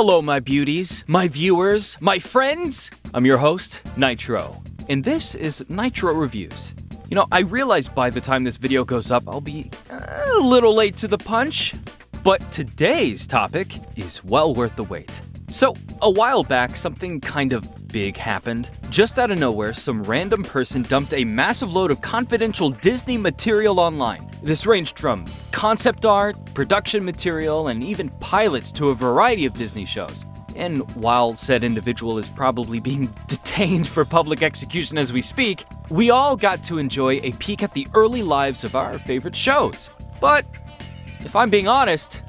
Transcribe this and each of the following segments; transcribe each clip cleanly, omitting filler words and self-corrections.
Hello, my beauties, my viewers, my friends. I'm your host, Nitro, and this is Nitro Reviews. You know, I realize by the time this video goes up, I'll be a little late to the punch, but today's topic is well worth the wait. So, a while back, something kind of big happened. Just out of nowhere, some random person dumped a massive load of confidential Disney material online. This ranged from concept art, production material, and even pilots to a variety of Disney shows. And while said individual is probably being detained for public execution as we speak, we all got to enjoy a peek at the early lives of our favorite shows. But, if I'm being honest,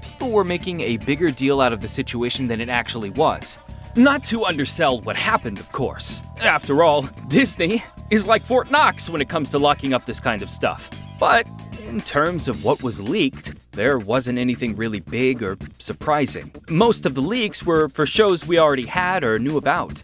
people were making a bigger deal out of the situation than it actually was. Not to undersell what happened, of course. After all, Disney is like Fort Knox when it comes to locking up this kind of stuff. But in terms of what was leaked, there wasn't anything really big or surprising. Most of the leaks were for shows we already had or knew about.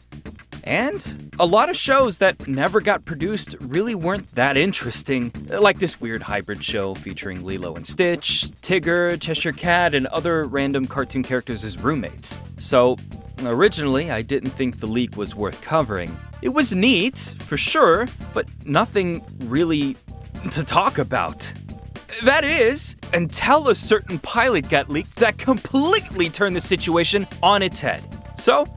And a lot of shows that never got produced really weren't that interesting, like this weird hybrid show featuring Lilo and Stitch, Tigger, Cheshire Cat, and other random cartoon characters as roommates. So, originally, I didn't think the leak was worth covering. It was neat, for sure, but nothing really to talk about. That is, until a certain pilot got leaked that completely turned the situation on its head. So,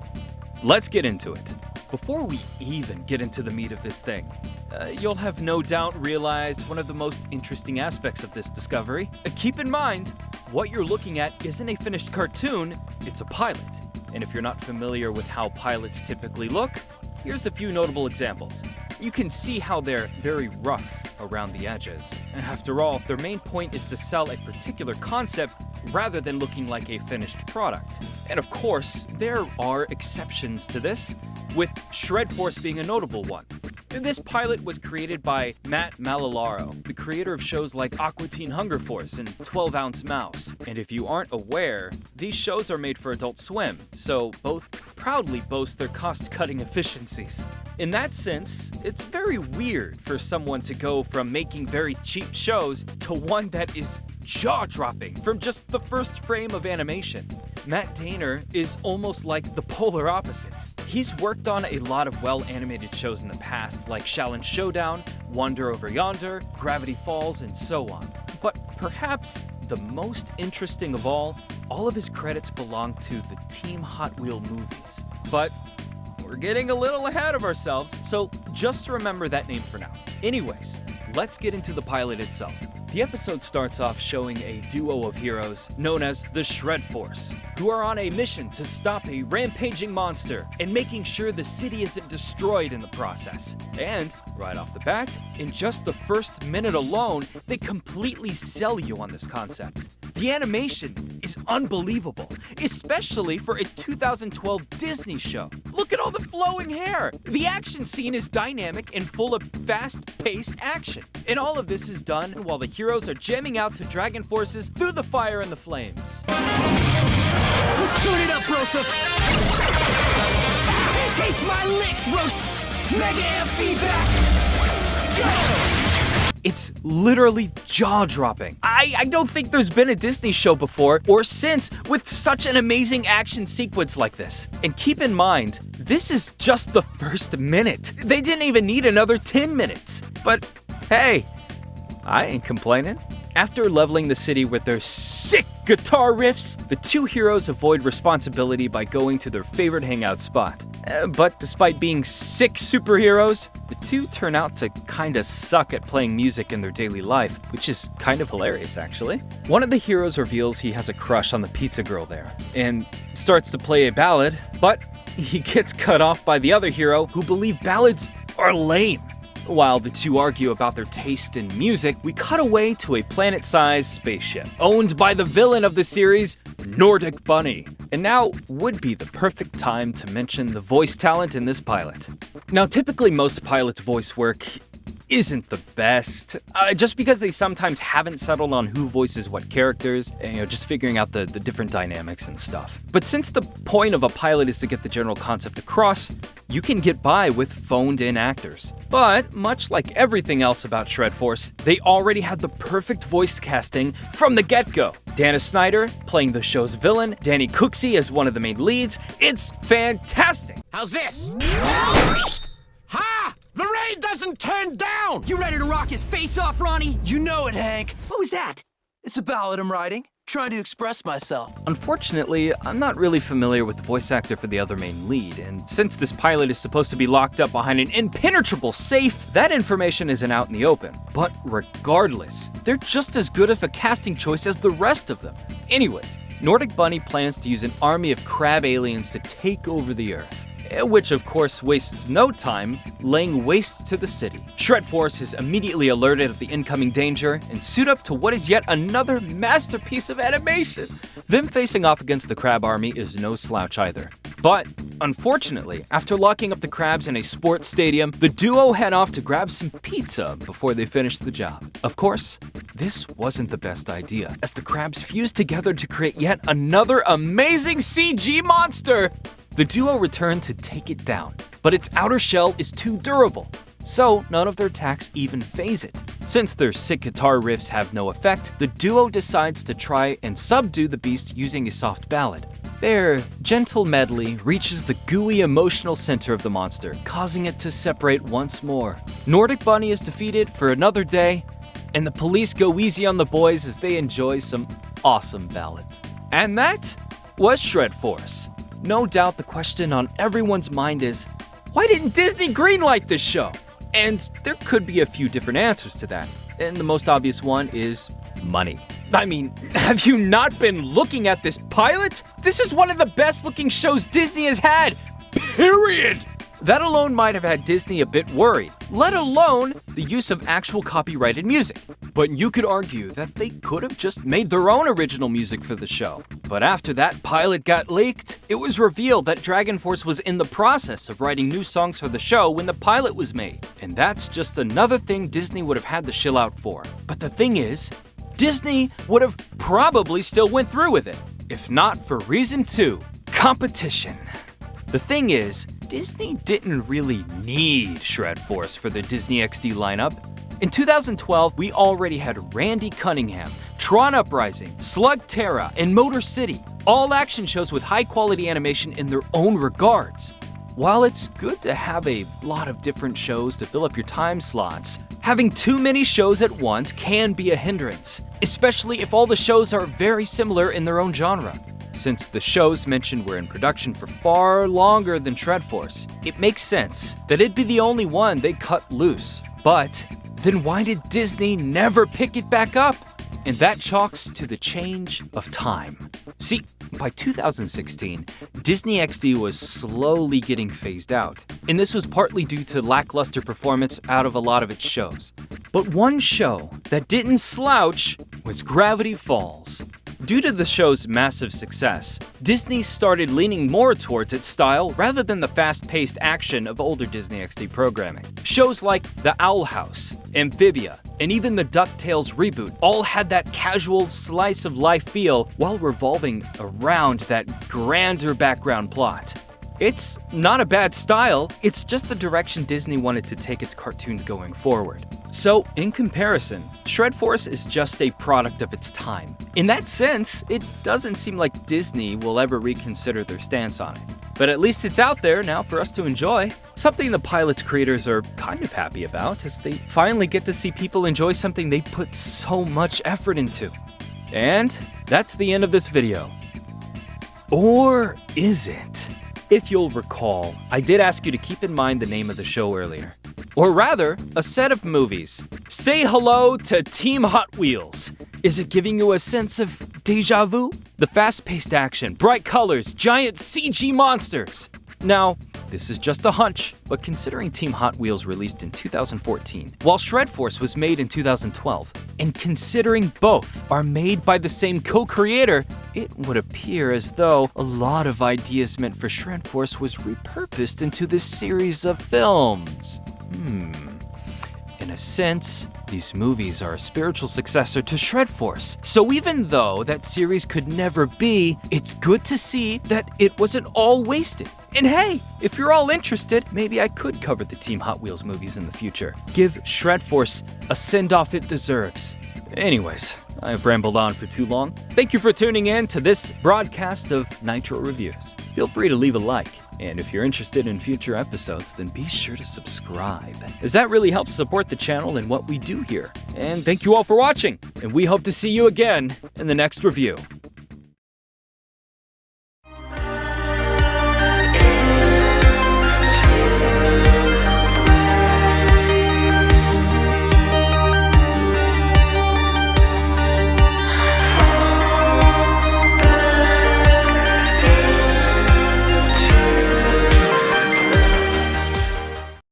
let's get into it. Before we even get into the meat of this thing, you'll have no doubt realized one of the most interesting aspects of this discovery. Keep in mind, what you're looking at isn't a finished cartoon, it's a pilot. And if you're not familiar with how pilots typically look, here's a few notable examples. You can see how they're very rough around the edges. After all, their main point is to sell a particular concept rather than looking like a finished product. And of course, there are exceptions to this, with Shred Force being a notable one. This pilot was created by Matt Malalaro, the creator of shows like Aqua Teen Hunger Force and 12 Ounce Mouse. And if you aren't aware, these shows are made for Adult Swim, so both proudly boast their cost-cutting efficiencies. In that sense, it's very weird for someone to go from making very cheap shows to one that is jaw-dropping from just the first frame of animation. Matt Daner is almost like the polar opposite. He's worked on a lot of well-animated shows in the past, like Shaolin Showdown, Wander Over Yonder, Gravity Falls, and so on. But perhaps the most interesting of all of his credits belong to the Team Hot Wheel movies. But we're getting a little ahead of ourselves, so just remember that name for now. Anyways, let's get into the pilot itself. The episode starts off showing a duo of heroes known as the Shred Force, who are on a mission to stop a rampaging monster and making sure the city isn't destroyed in the process. And, right off the bat, in just the first minute alone, they completely sell you on this concept. The animation is unbelievable, especially for a 2012 Disney show. Look at all the flowing hair! The action scene is dynamic and full of fast-paced action. And all of this is done while the heroes are jamming out to Dragon Forces through the fire and the flames. Let's tune it up, Brosa! Taste my licks, bro! Mega amp feedback! Go! It's literally jaw-dropping. I don't think there's been a Disney show before or since with such an amazing action sequence like this. And keep in mind, this is just the first minute. They didn't even need another 10 minutes. But hey, I ain't complaining. After leveling the city with their sick guitar riffs, the two heroes avoid responsibility by going to their favorite hangout spot. But despite being sick superheroes, the two turn out to kinda suck at playing music in their daily life, which is kind of hilarious, actually. One of the heroes reveals he has a crush on the pizza girl there, and starts to play a ballad, but he gets cut off by the other hero who believe ballads are lame. While the two argue about their taste in music, we cut away to a planet-sized spaceship, owned by the villain of the series, Nordic Bunny. And now would be the perfect time to mention the voice talent in this pilot. Now, typically most pilots' voice work isn't the best, just because they sometimes haven't settled on who voices what characters, and just figuring out the different dynamics and stuff. But since the point of a pilot is to get the general concept across, you can get by with phoned-in actors. But much like everything else about Shred Force, they already had the perfect voice casting from the get-go. Dana Snyder playing the show's villain, Danny Cooksey as one of the main leads. It's fantastic! How's this? Ha! The rain doesn't turn down! You ready to rock his face off, Ronnie? You know it, Hank. What was that? It's a ballad I'm writing, trying to express myself. Unfortunately, I'm not really familiar with the voice actor for the other main lead, and since this pilot is supposed to be locked up behind an impenetrable safe, that information isn't out in the open. But regardless, they're just as good of a casting choice as the rest of them. Anyways, Nordic Bunny plans to use an army of crab aliens to take over the Earth, which of course wastes no time laying waste to the city. Shred Force is immediately alerted of the incoming danger and suit up to what is yet another masterpiece of animation. Them facing off against the crab army is no slouch either. But unfortunately, after locking up the crabs in a sports stadium, the duo head off to grab some pizza before they finish the job. Of course, this wasn't the best idea, as the crabs fused together to create yet another amazing CG monster. The duo return to take it down, but its outer shell is too durable, so none of their attacks even phase it. Since their sick guitar riffs have no effect, the duo decides to try and subdue the beast using a soft ballad. Their gentle medley reaches the gooey emotional center of the monster, causing it to separate once more. Nordic Bunny is defeated for another day, and the police go easy on the boys as they enjoy some awesome ballads. And that was Shred Force. No doubt the question on everyone's mind is, why didn't Disney greenlight this show? And there could be a few different answers to that. And the most obvious one is money. I mean, have you not been looking at this pilot? This is one of the best looking shows Disney has had, period! That alone might have had Disney a bit worried, let alone the use of actual copyrighted music. But you could argue that they could have just made their own original music for the show. But after that pilot got leaked, it was revealed that Dragon Force was in the process of writing new songs for the show when the pilot was made. And that's just another thing Disney would have had to shill out for. But the thing is, Disney would have probably still went through with it, if not for reason 2, competition. The thing is, Disney didn't really need Shred Force for the Disney XD lineup. In 2012, we already had Randy Cunningham, Tron Uprising, Slugterra, and Motor City, all action shows with high-quality animation in their own regards. While it's good to have a lot of different shows to fill up your time slots, having too many shows at once can be a hindrance, especially if all the shows are very similar in their own genre. Since the shows mentioned were in production for far longer than Shred Force, it makes sense that it'd be the only one they cut loose. But then why did Disney never pick it back up? And that chalks to the change of time. See, by 2016, Disney XD was slowly getting phased out, and this was partly due to lackluster performance out of a lot of its shows. But one show that didn't slouch was Gravity Falls. Due to the show's massive success, Disney started leaning more towards its style rather than the fast-paced action of older Disney XD programming. Shows like The Owl House, Amphibia, and even the DuckTales reboot all had that casual slice-of-life feel while revolving around that grander background plot. It's not a bad style, it's just the direction Disney wanted to take its cartoons going forward. So, in comparison, Shred Force is just a product of its time. In that sense, it doesn't seem like Disney will ever reconsider their stance on it. But at least it's out there now for us to enjoy. Something the pilot's creators are kind of happy about, as they finally get to see people enjoy something they put so much effort into. And that's the end of this video. Or is it? If you'll recall, I did ask you to keep in mind the name of the show earlier. Or rather, a set of movies. Say hello to Team Hot Wheels. Is it giving you a sense of deja vu? The fast-paced action, bright colors, giant CG monsters. Now, this is just a hunch, but considering Team Hot Wheels released in 2014, while Shred Force was made in 2012, and considering both are made by the same co-creator, it would appear as though a lot of ideas meant for Shred Force was repurposed into this series of films. In a sense, these movies are a spiritual successor to Shred Force. So even though that series could never be, it's good to see that it wasn't all wasted. And hey, if you're all interested, maybe I could cover the Team Hot Wheels movies in the future. Give Shredforce a send-off it deserves. Anyways, I've rambled on for too long. Thank you for tuning in to this broadcast of Nitro Reviews. Feel free to leave a like, and if you're interested in future episodes, then be sure to subscribe, as that really helps support the channel and what we do here. And thank you all for watching, and we hope to see you again in the next review.